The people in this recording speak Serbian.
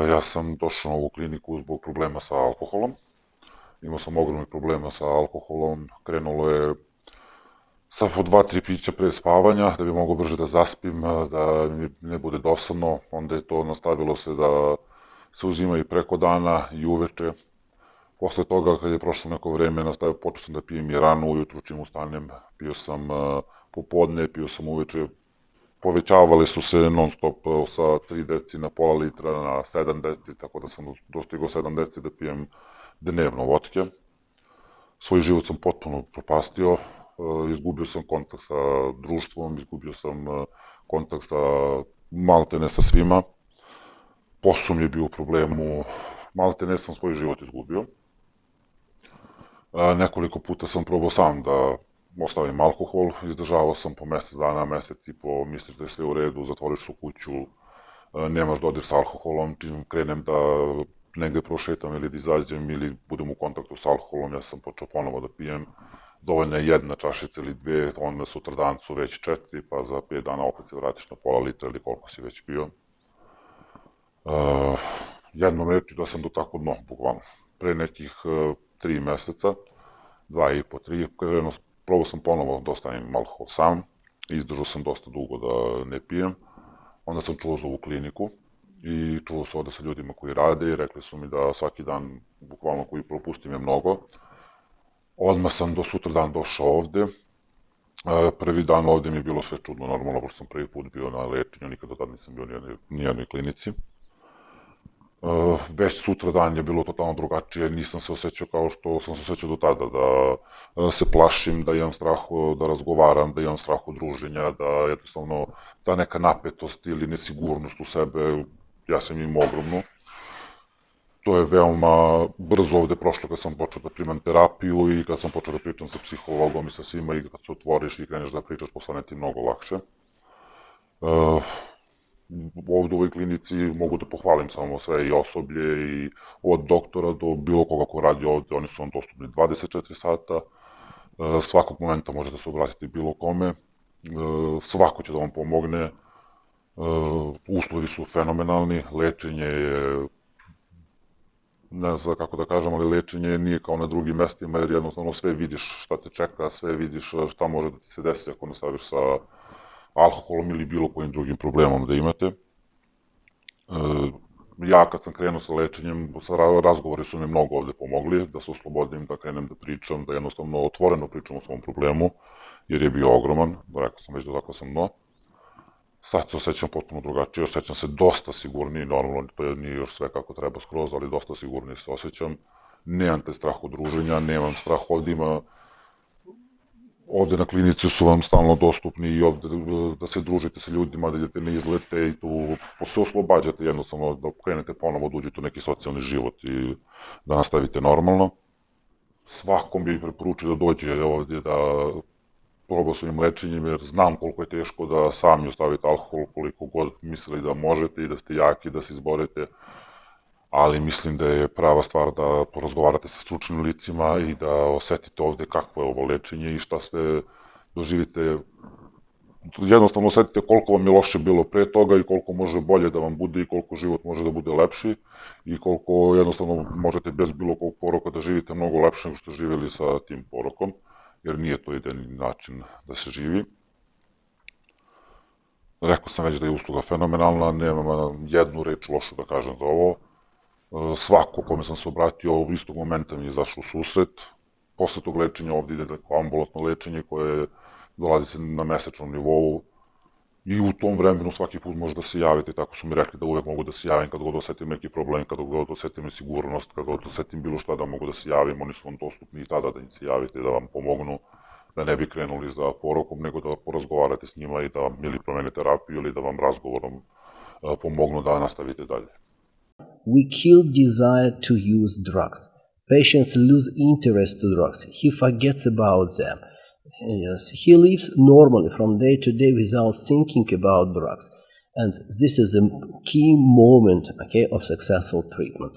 Ja sam došao na ovu kliniku zbog problema sa alkoholom. Imao sam ogromnih problema sa alkoholom. Krenulo je sa po 2-3 pića pre spavanja, da bi mogao brže da zaspim, da mi ne bude dosadno. Onda je to nastavilo se da se uzima i preko dana i uveče. Posle toga, kad je prošlo neko vreme, počeo sam da pijem i rano ujutru čim ustanem. Pio sam popodne, pio sam uveče. Povećavale su se non stop sa 3 deci na pola litra na 7 deci, tako da sam dostigao 7 deci da pijem dnevno votke. Svoj život sam potpuno propastio, izgubio sam kontakt sa društvom, izgubio sam kontakt sa maltene sa svima. Posao mi je bio u problemu, maltene sam svoj život izgubio. Nekoliko puta sam probao sam da ostavim alkohol, izdržavao sam po mesec dana, mesec i po, misliš da je sve u redu, zatvoriš su kuću, nemaš dodir sa alkoholom, čim krenem da negde prošetam ili da izađem ili budem u kontaktu sa alkoholom, ja sam počeo ponovo da pijem. Dovoljna je jedna čašica ili dve, onda sutradan su već 4, pa za 5 dana opet se vratiš na pola litra ili koliko si već pio. Jednom reči da sam do tako dno, bukvalno. Pre nekih 3 meseca, 2,5, 3, probao sam ponovo da ostavim alkohol sam, izdržao sam dosta dugo da ne pijem. Onda sam čuo za ovu kliniku i čuo se ovde sa ljudima koji rade i rekli su mi da svaki dan, bukvalno koji propustim je mnogo. Odmah sam do sutradan došao ovde. Prvi dan ovde mi je bilo sve čudno, normalno, pošto sam prvi put bio na lečenju, nikad do tada nisam bio ni jednoj klinici. Već sutradan je bilo totalno drugačije, nisam se osjećao kao što sam se osjećao do tada, da se plašim, da imam strah da razgovaram, da imam strah od druženja, da jednostavno ta neka napetost ili nesigurnost u sebe, ja sam imao ogromnu. To je veoma brzo ovde prošlo kad sam počeo da primam terapiju i kad sam počeo da pričam sa psihologom i sa svima i kad se otvoriš i kreneš da pričaš, postane ti mnogo lakše. Ovde u ovoj klinici mogu da pohvalim samo sve i osoblje i od doktora do bilo koga ko radi ovde, oni su vam dostupni 24 sata, svakog momenta možete da se obratiti bilo kome, svako će da vam pomogne, uslovi su fenomenalni, lečenje je, ne znam kako da kažem, ali lečenje nije kao na drugim mestima jer jednostavno sve vidiš šta te čeka, sve vidiš šta može da ti se desi ako nastaviš sa alkoholom ili bilo kojim drugim problemom da imate. Ja kad sam krenuo sa lečenjem, razgovori su mi mnogo ovde pomogli, da se oslobodim, da krenem da pričam, da jednostavno otvoreno pričam o svom problemu, jer je bio ogroman, rekao sam već da tako sam dno. Sad se osjećam potpuno drugačije, osjećam se dosta sigurniji, normalno to nije još sve kako treba skroz, ali dosta sigurnije se osjećam. Nemam taj strah od druženja, nemam strah ovde na klinici su vam stalno dostupni i ovde da se družite sa ljudima, da idete na izlete i tu se oslobađate jednostavno da krenete ponovo da uđete u neki socijalni život i da nastavite normalno. Svakom bih preporučio da dođe ovde da proba svojim lečenjem jer znam koliko je teško da sami ostavite alkohol koliko god mislili da možete i da ste jaki, da se izborite, ali mislim da je prava stvar da porazgovarate sa stručnim licima i da osetite ovde kakvo je ovo lečenje i šta sve doživite. Jednostavno osetite koliko vam je loše bilo pre toga i koliko može bolje da vam bude i koliko život može da bude lepši i koliko jednostavno možete bez bilo kog poroka da živite mnogo lepše nego što živjeli sa tim porokom, jer nije to jedini način da se živi. Rekao sam već da je usluga fenomenalna, nemam jednu reč lošu da kažem za ovo. Svako kome sam se obratio ovog istog momenta mi je izašao u susret. Posle tog lečenja ovde ide ambulantno lečenje koje dolazi se na mesečnom nivou i u tom vremenu svaki put može da se javite, tako su mi rekli da uvek mogu da se javim kad god osetim neki problem, kad god osetim nesigurnost, kad god osetim bilo šta da mogu da se javim, oni su vam dostupni i tada da im se javite, da vam pomognu, da ne bi krenuli za porokom, nego da porazgovarate s njima i da vam ili promene terapiju ili da vam razgovorom pomognu da nastavite dalje. We kill desire to use drugs. Patients lose interest to drugs. He forgets about them. He lives normally from day to day without thinking about drugs. And this is a key moment, of successful treatment.